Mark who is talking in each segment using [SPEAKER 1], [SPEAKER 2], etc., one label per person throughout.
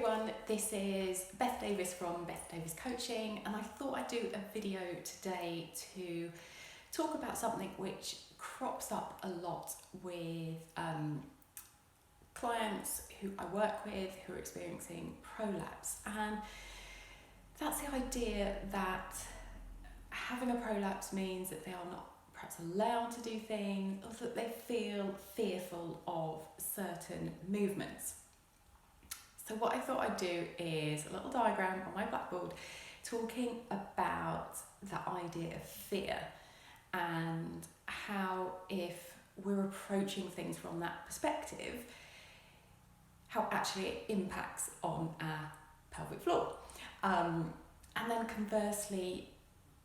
[SPEAKER 1] everyone, this is Beth Davis from Beth Davis Coaching, and I thought I'd do a video today to talk about something which crops up a lot with clients who I work with who are experiencing prolapse, and that's the idea that having a prolapse means that they are not perhaps allowed to do things, or that they feel fearful of certain movements. So what I thought I'd do is a little diagram on my blackboard talking about the idea of fear and how, if we're approaching things from that perspective, how actually it impacts on our pelvic floor. And then conversely,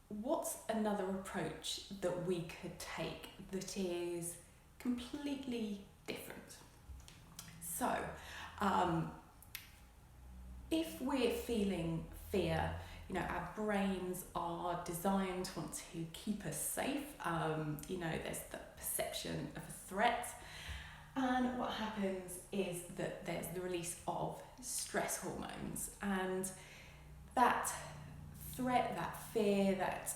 [SPEAKER 1] what's another approach that we could take that is completely different? So, if we're feeling fear, our brains are designed to want to keep us safe. There's the perception of a threat. And what happens is that there's the release of stress hormones. And that threat, that fear, that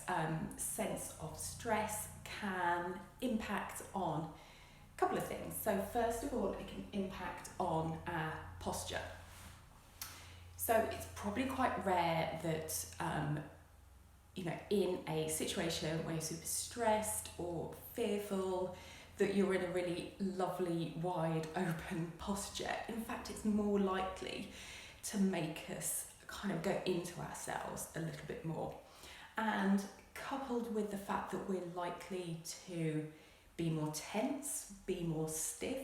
[SPEAKER 1] sense of stress can impact on a couple of things. So first of all, it can impact on our posture. So it's probably quite rare that, in a situation where you're super stressed or fearful, that you're in a really lovely, wide open posture. In fact, it's more likely to make us kind of go into ourselves a little bit more. And coupled with the fact that we're likely to be more tense, be more stiff,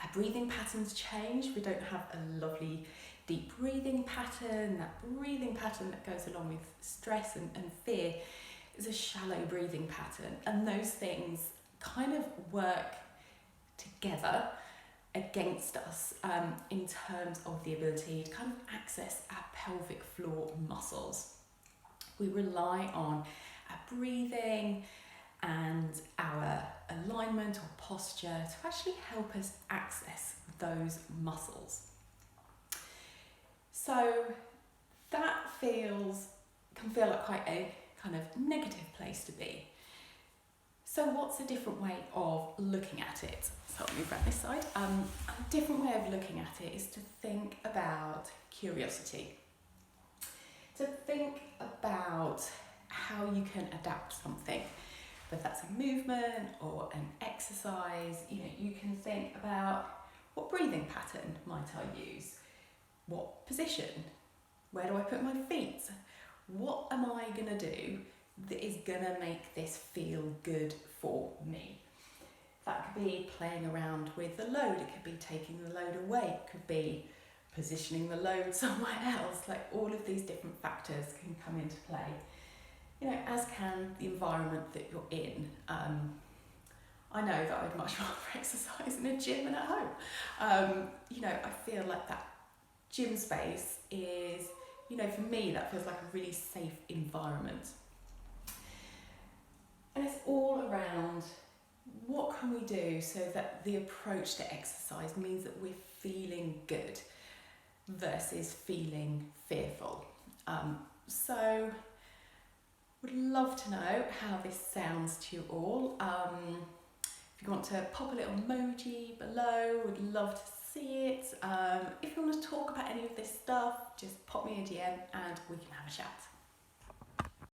[SPEAKER 1] our breathing patterns change. We don't have a lovely deep breathing pattern. That breathing pattern that goes along with stress and fear is a shallow breathing pattern. And those things kind of work together against us in terms of the ability to kind of access our pelvic floor muscles. We rely on our breathing and our alignment or posture to actually help us access those muscles. So that can feel like quite a kind of negative place to be. So what's a different way of looking at it? So I'll move around this side. A different way of looking at it is to think about curiosity. To think about how you can adapt something, whether that's a movement or an exercise. You can think about, what breathing pattern might I use? What position? Where do I put my feet? What am I going to do that is going to make this feel good for me? That could be playing around with the load. It could be taking the load away. It could be positioning the load somewhere else. Like, all of these different factors can come into play, as can the environment that you're in. I know that I'd much rather exercise in a gym than at home. I feel like that gym space is, for me, that feels like a really safe environment. And it's all around, what can we do so that the approach to exercise means that we're feeling good versus feeling fearful. So would love to know how this sounds to you all. If you want to pop a little emoji below, would love to see it. If you want to talk about any of this stuff, just pop me a DM and we can have a chat.